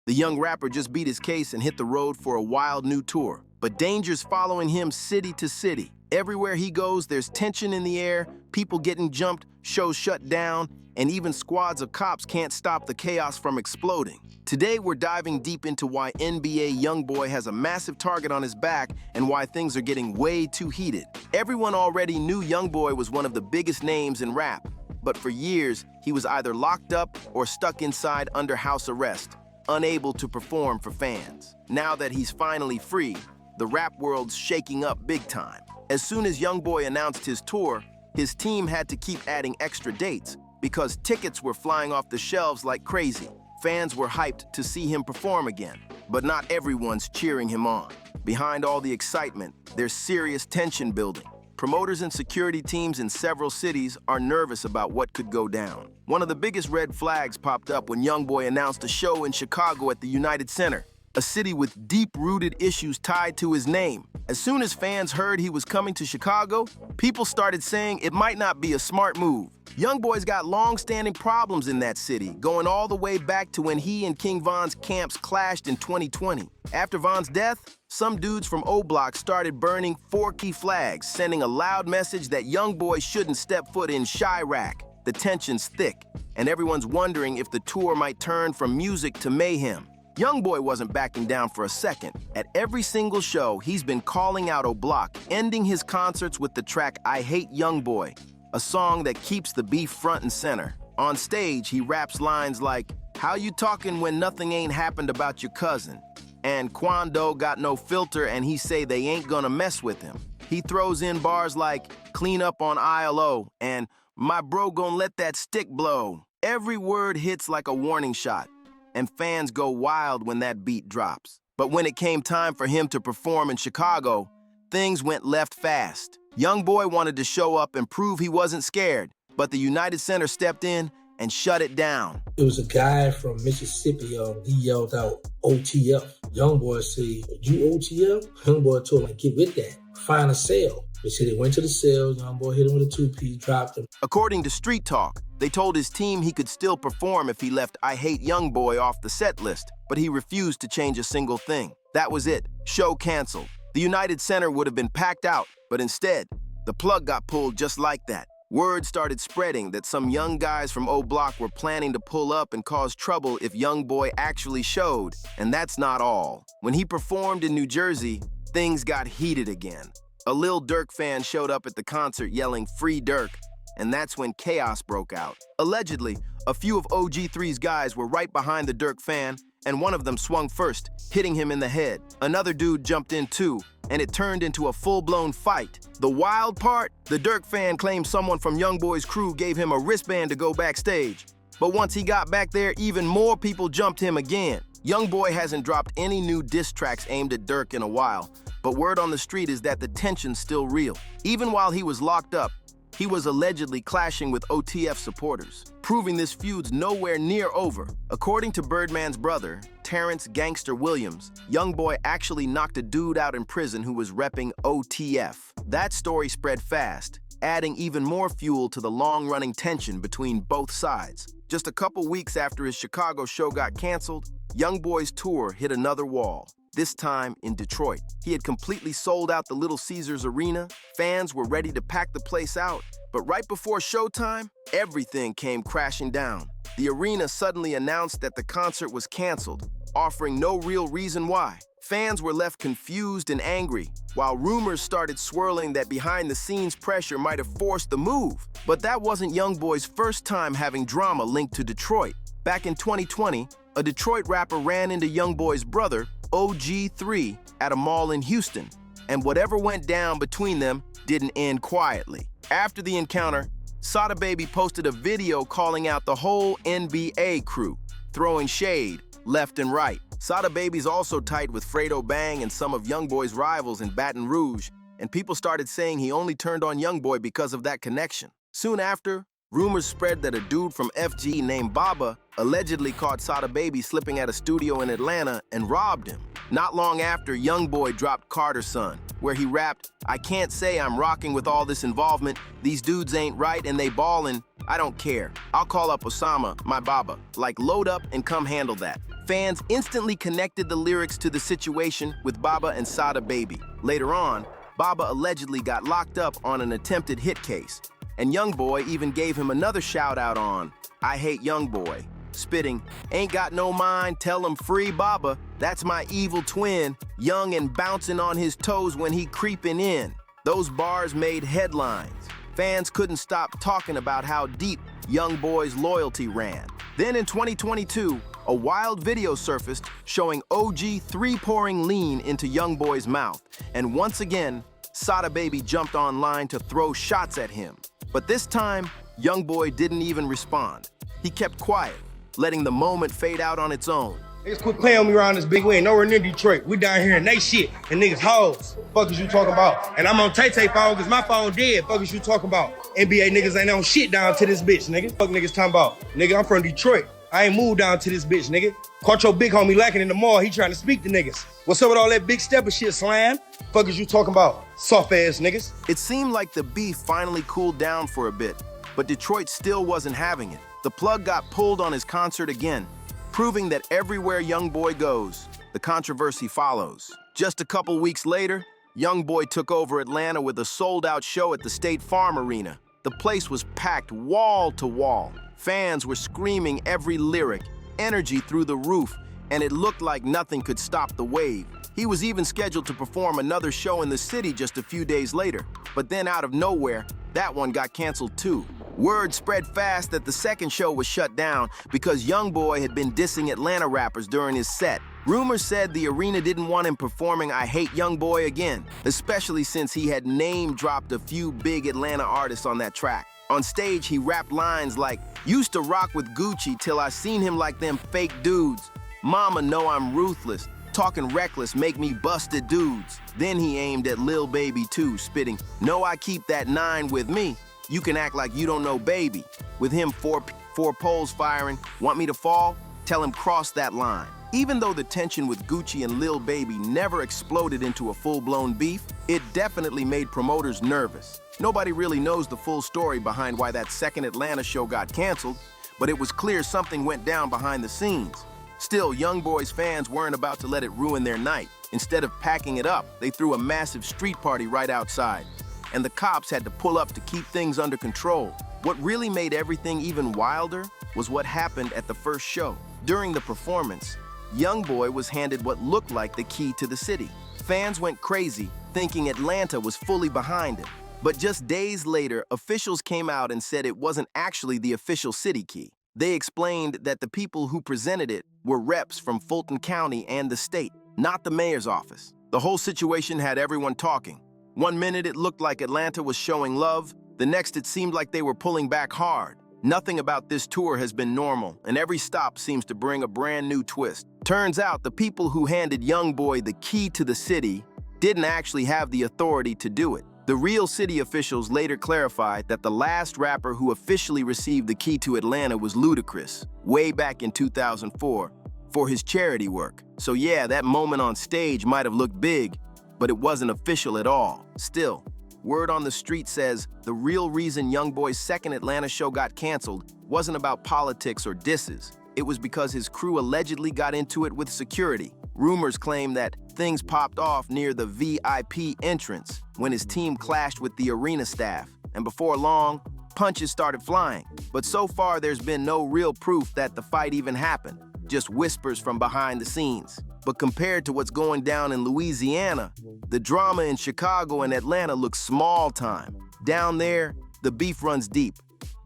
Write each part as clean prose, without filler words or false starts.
The young rapper just beat his case and hit the road for a wild new tour. But danger's following him city to city. Everywhere he goes, there's tension in the air, people getting jumped, shows shut down, and even squads of cops can't stop the chaos from exploding. Today, we're diving deep into why NBA YoungBoy has a massive target on his back and why things are getting way too heated. Everyone already knew YoungBoy was one of the biggest names in rap, but for years, he was either locked up or stuck inside under house arrest, unable to perform for fans. Now that he's finally free, the rap world's shaking up big time. As soon as YoungBoy announced his tour, his team had to keep adding extra dates because tickets were flying off the shelves like crazy. Fans were hyped to see him perform again, but not everyone's cheering him on. Behind all the excitement, there's serious tension building. Promoters and security teams in several cities are nervous about what could go down. One of the biggest red flags popped up when YoungBoy announced a show in Chicago at the United Center, a city with deep-rooted issues tied to his name. As soon as fans heard he was coming to Chicago, people started saying it might not be a smart move. YoungBoy's got long-standing problems in that city, going all the way back to when he and King Von's camps clashed in 2020. After Von's death, some dudes from O Block started burning 4 key flags, sending a loud message that YoungBoy shouldn't step foot in Chirac. The tension's thick, and everyone's wondering if the tour might turn from music to mayhem. YoungBoy wasn't backing down for a second. At every single show, he's been calling out O Block, ending his concerts with the track I Hate YoungBoy, a song that keeps the beef front and center. On stage, he raps lines like, "How you talking when nothing ain't happened about your cousin?" And Quando got no filter and he say they ain't gonna mess with him. He throws in bars like, "Clean up on ILO," and "My bro gon' let that stick blow." Every word hits like a warning shot, and fans go wild when that beat drops. But when it came time for him to perform in Chicago, things went left fast. YoungBoy wanted to show up and prove he wasn't scared, but the United Center stepped in and shut it down. It was a guy from Mississippi, he yelled out, "OTF." YoungBoy said, "You OTF?" YoungBoy told him, "Get with that. Find a cell." They said they went to the cell, YoungBoy hit him with a 2-piece, dropped him. According to Street Talk, they told his team he could still perform if he left I Hate YoungBoy off the set list, but he refused to change a single thing. That was it. Show canceled. The United Center would have been packed out, but instead, the plug got pulled just like that. Word started spreading that some young guys from O Block were planning to pull up and cause trouble if YoungBoy actually showed, and that's not all. When he performed in New Jersey, things got heated again. A Lil Durk fan showed up at the concert yelling "Free Durk," and that's when chaos broke out. Allegedly, a few of OG3's guys were right behind the Durk fan, and one of them swung first, hitting him in the head. Another dude jumped in too, and it turned into a full-blown fight. The wild part? The Durk fan claimed someone from YoungBoy's crew gave him a wristband to go backstage. But once he got back there, even more people jumped him again. YoungBoy hasn't dropped any new diss tracks aimed at Durk in a while, but word on the street is that the tension's still real. Even while he was locked up, he was allegedly clashing with OTF supporters, proving this feud's nowhere near over. According to Birdman's brother, Terrence Gangster Williams, YoungBoy actually knocked a dude out in prison who was repping OTF. That story spread fast, adding even more fuel to the long-running tension between both sides. Just a couple weeks after his Chicago show got canceled, YoungBoy's tour hit another wall. This time in Detroit. He had completely sold out the Little Caesars Arena. Fans were ready to pack the place out. But right before showtime, everything came crashing down. The arena suddenly announced that the concert was canceled, offering no real reason why. Fans were left confused and angry, while rumors started swirling that behind-the-scenes pressure might have forced the move. But that wasn't YoungBoy's first time having drama linked to Detroit. Back in 2020, a Detroit rapper ran into YoungBoy's brother, OG3, at a mall in Houston, and whatever went down between them didn't end quietly. After the encounter, Sada Baby posted a video calling out the whole NBA crew, throwing shade left and right. Sada Baby's also tight with Fredo Bang and some of YoungBoy's rivals in Baton Rouge, and people started saying he only turned on YoungBoy because of that connection. Soon after, rumors spread that a dude from FG named Baba allegedly caught Sada Baby slipping at a studio in Atlanta and robbed him. Not long after, YoungBoy dropped Carter's Son, where he rapped, "I can't say I'm rocking with all this involvement. These dudes ain't right and they ballin'. I don't care. I'll call up Osama, my Baba. Like, load up and come handle that." Fans instantly connected the lyrics to the situation with Baba and Sada Baby. Later on, Baba allegedly got locked up on an attempted hit case, and YoungBoy even gave him another shout-out on I Hate YoungBoy, spitting, "Ain't got no mind, tell him free Baba, that's my evil twin, young and bouncing on his toes when he creeping in." Those bars made headlines. Fans couldn't stop talking about how deep YoungBoy's loyalty ran. Then in 2022, a wild video surfaced showing OG pouring lean into YoungBoy's mouth, and once again, Sada Baby jumped online to throw shots at him. But this time, YoungBoy didn't even respond. He kept quiet, letting the moment fade out on its own. Niggas quit playing with me around this big. We ain't nowhere near Detroit. We down here in they shit, and niggas hoes. Fuck is you talking about? And I'm on Tay-Tay phone because my phone dead. Fuck is you talking about? NBA niggas ain't on shit down to this bitch, nigga. Fuck niggas talking about? Nigga, I'm from Detroit. I ain't moved down to this bitch, nigga. Caught your big homie lacking in the mall. He trying to speak to niggas. What's up with all that big stepper shit, Slam? Fuck is you talking about? Soft ass niggas. It seemed like the beef finally cooled down for a bit, but Detroit still wasn't having it. The plug got pulled on his concert again, proving that everywhere YoungBoy goes, the controversy follows. Just a couple weeks later, YoungBoy took over Atlanta with a sold-out show at the State Farm Arena. The place was packed wall to wall. Fans were screaming every lyric, energy through the roof, and it looked like nothing could stop the wave. He was even scheduled to perform another show in the city just a few days later, but then out of nowhere, that one got canceled too. Word spread fast that the second show was shut down because YoungBoy had been dissing Atlanta rappers during his set. Rumors said the arena didn't want him performing I Hate YoungBoy again, especially since he had name-dropped a few big Atlanta artists on that track. On stage, he rapped lines like, "Used to rock with Gucci till I seen him like them fake dudes. Mama know I'm ruthless. Talking reckless make me busted dudes." Then he aimed at Lil Baby too, spitting, "Know I keep that 9 with me. You can act like you don't know baby." With him four poles firing, "Want me to fall? Tell him cross that line." Even though the tension with Gucci and Lil Baby never exploded into a full-blown beef, it definitely made promoters nervous. Nobody really knows the full story behind why that second Atlanta show got canceled, but it was clear something went down behind the scenes. Still, YoungBoy's fans weren't about to let it ruin their night. Instead of packing it up, they threw a massive street party right outside, and the cops had to pull up to keep things under control. What really made everything even wilder was what happened at the first show. During the performance, YoungBoy was handed what looked like the key to the city. Fans went crazy, thinking Atlanta was fully behind him. But just days later, officials came out and said it wasn't actually the official city key. They explained that the people who presented it were reps from Fulton County and the state, not the mayor's office. The whole situation had everyone talking. One minute it looked like Atlanta was showing love, the next it seemed like they were pulling back hard. Nothing about this tour has been normal, and every stop seems to bring a brand new twist. Turns out the people who handed YoungBoy the key to the city didn't actually have the authority to do it. The real city officials later clarified that the last rapper who officially received the key to Atlanta was Ludacris, way back in 2004, for his charity work. So yeah, that moment on stage might have looked big, but it wasn't official at all. Still, word on the street says the real reason YoungBoy's second Atlanta show got canceled wasn't about politics or disses. It was because his crew allegedly got into it with security. Rumors claim that things popped off near the VIP entrance when his team clashed with the arena staff, and before long, punches started flying. But so far, there's been no real proof that the fight even happened, just whispers from behind the scenes. But compared to what's going down in Louisiana, the drama in Chicago and Atlanta looks small time. Down there, the beef runs deep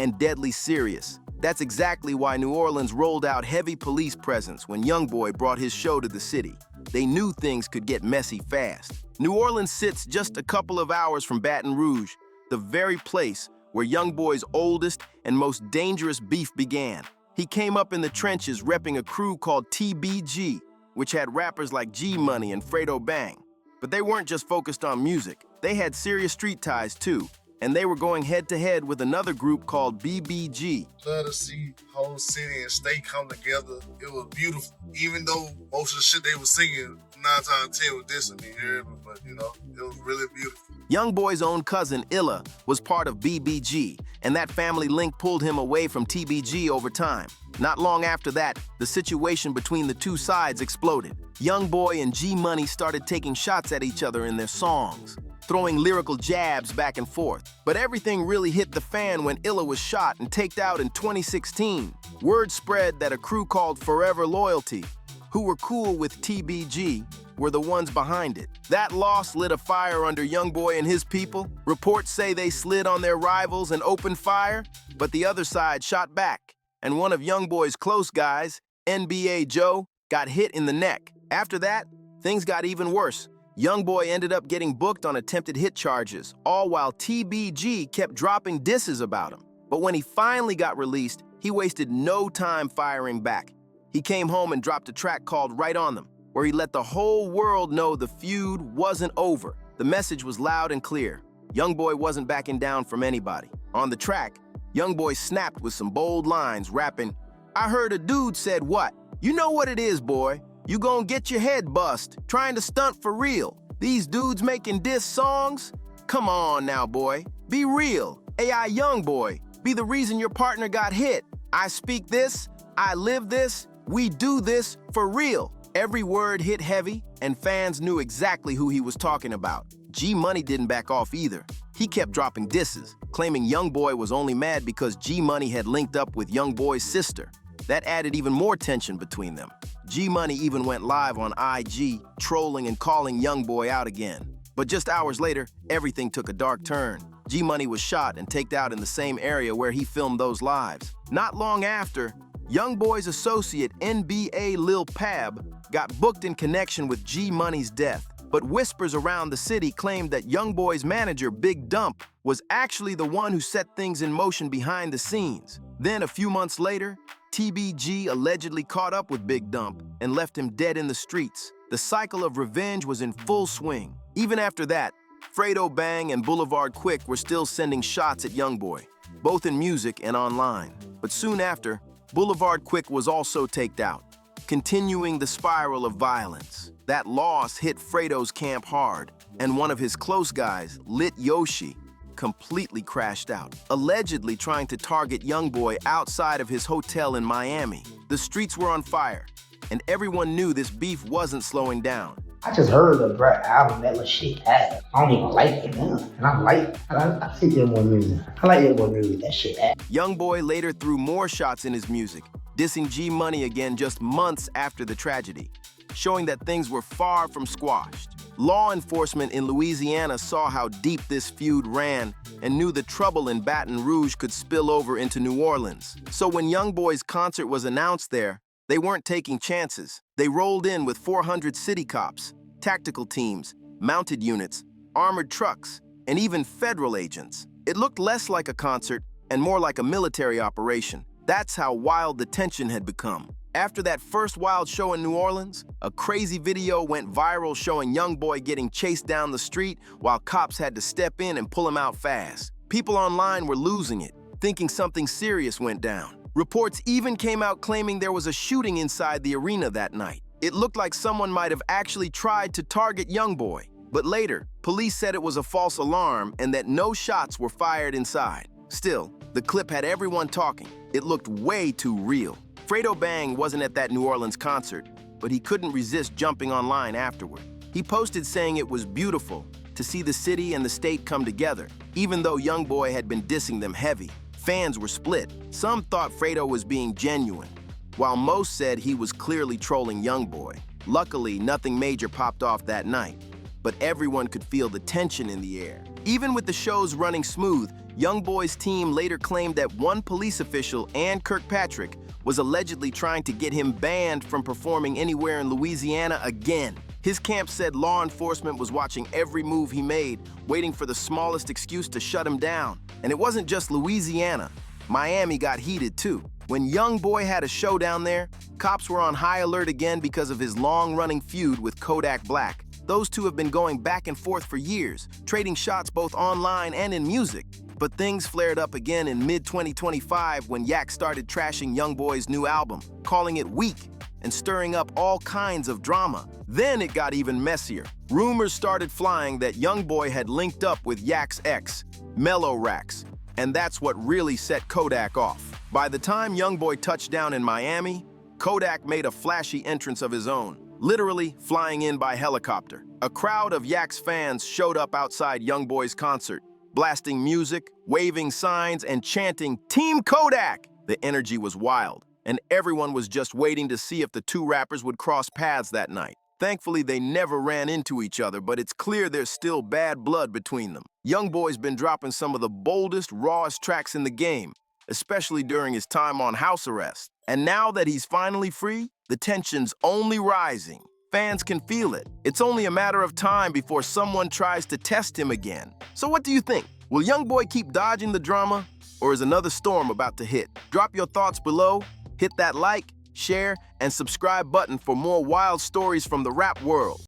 and deadly serious. That's exactly why New Orleans rolled out heavy police presence when YoungBoy brought his show to the city. They knew things could get messy fast. New Orleans sits just a couple of hours from Baton Rouge, the very place where YoungBoy's oldest and most dangerous beef began. He came up in the trenches repping a crew called TBG, which had rappers like G-Money and Fredo Bang. But they weren't just focused on music. They had serious street ties too, and they were going head-to-head with another group called BBG. Love to see whole city and state come together. It was beautiful. Even though most of the shit they were singing, 9 times out of 10 was dissing me, you hear me? But you know, it was really beautiful. YoungBoy's own cousin, Illa, was part of BBG, and that family link pulled him away from TBG over time. Not long after that, the situation between the two sides exploded. YoungBoy and G-Money started taking shots at each other in their songs, throwing lyrical jabs back and forth. But everything really hit the fan when Illa was shot and taked out in 2016. Word spread that a crew called Forever Loyalty, who were cool with TBG, were the ones behind it. That loss lit a fire under YoungBoy and his people. Reports say they slid on their rivals and opened fire, but the other side shot back, and one of YoungBoy's close guys, NBA Joe, got hit in the neck. After that, things got even worse. YoungBoy ended up getting booked on attempted hit charges, all while TBG kept dropping disses about him. But when he finally got released, he wasted no time firing back. He came home and dropped a track called Right on Them, where he let the whole world know the feud wasn't over. The message was loud and clear. YoungBoy wasn't backing down from anybody. On the track, YoungBoy snapped with some bold lines, rapping, "I heard a dude said what? You know what it is, boy. You gon' get your head bust, trying to stunt for real. These dudes making diss songs? Come on now, boy. Be real. AI YoungBoy, be the reason your partner got hit. I speak this, I live this, we do this for real." Every word hit heavy, and fans knew exactly who he was talking about. G-Money didn't back off either. He kept dropping disses, claiming YoungBoy was only mad because G-Money had linked up with YoungBoy's sister. That added even more tension between them. G-Money even went live on IG, trolling and calling YoungBoy out again. But just hours later, everything took a dark turn. G-Money was shot and taken out in the same area where he filmed those lives. Not long after, YoungBoy's associate NBA Lil Pab got booked in connection with G-Money's death. But whispers around the city claimed that YoungBoy's manager, Big Dump, was actually the one who set things in motion behind the scenes. Then a few months later, TBG allegedly caught up with Big Dump and left him dead in the streets. The cycle of revenge was in full swing. Even after that, Fredo Bang and Boulevard Quick were still sending shots at YoungBoy, both in music and online. But soon after, Boulevard Quick was also taken out, continuing the spiral of violence. That loss hit Fredo's camp hard, and one of his close guys, Lit Yoshi, completely crashed out, allegedly trying to target YoungBoy outside of his hotel in Miami. The streets were on fire, and everyone knew this beef wasn't slowing down. I just heard the rap album, that little shit ass. I don't even like it, man. And I think YoungBoy music. I like YoungBoy music, that shit ass. YoungBoy later threw more shots in his music, dissing G-Money again just months after the tragedy, showing that things were far from squashed. Law enforcement in Louisiana saw how deep this feud ran and knew the trouble in Baton Rouge could spill over into New Orleans. So when YoungBoy's concert was announced there, they weren't taking chances. They rolled in with 400 city cops, tactical teams, mounted units, armored trucks, and even federal agents. It looked less like a concert and more like a military operation. That's how wild the tension had become. After that first wild show in New Orleans, a crazy video went viral showing YoungBoy getting chased down the street while cops had to step in and pull him out fast. People online were losing it, thinking something serious went down. Reports even came out claiming there was a shooting inside the arena that night. It looked like someone might have actually tried to target YoungBoy. But later, police said it was a false alarm and that no shots were fired inside. Still, the clip had everyone talking. It looked way too real. Fredo Bang wasn't at that New Orleans concert, but he couldn't resist jumping online afterward. He posted saying it was beautiful to see the city and the state come together, even though YoungBoy had been dissing them heavy. Fans were split. Some thought Fredo was being genuine, while most said he was clearly trolling YoungBoy. Luckily, nothing major popped off that night, but everyone could feel the tension in the air. Even with the shows running smooth, YoungBoy's team later claimed that one police official, Ann Kirkpatrick, was allegedly trying to get him banned from performing anywhere in Louisiana again. His camp said law enforcement was watching every move he made, waiting for the smallest excuse to shut him down. And it wasn't just Louisiana. Miami got heated too. When YoungBoy had a show down there, cops were on high alert again because of his long-running feud with Kodak Black. Those two have been going back and forth for years, trading shots both online and in music. But things flared up again in mid-2025 when Yak started trashing YoungBoy's new album, calling it weak and stirring up all kinds of drama. Then it got even messier. Rumors started flying that YoungBoy had linked up with Yak's ex, Mellow Rax, And that's what really set Kodak off. By the time YoungBoy touched down in Miami, Kodak made a flashy entrance of his own, literally flying in by helicopter. A crowd of Yak's fans showed up outside YoungBoy's concert, blasting music, waving signs, and chanting, "Team Kodak!" The energy was wild, and everyone was just waiting to see if the two rappers would cross paths that night. Thankfully, they never ran into each other, but it's clear there's still bad blood between them. YoungBoy's been dropping some of the boldest, rawest tracks in the game, especially during his time on house arrest. And now that he's finally free, the tension's only rising. Fans can feel it. It's only a matter of time before someone tries to test him again. So what do you think? Will YoungBoy keep dodging the drama, or is another storm about to hit? Drop your thoughts below, hit that like, share, and subscribe button for more wild stories from the rap world.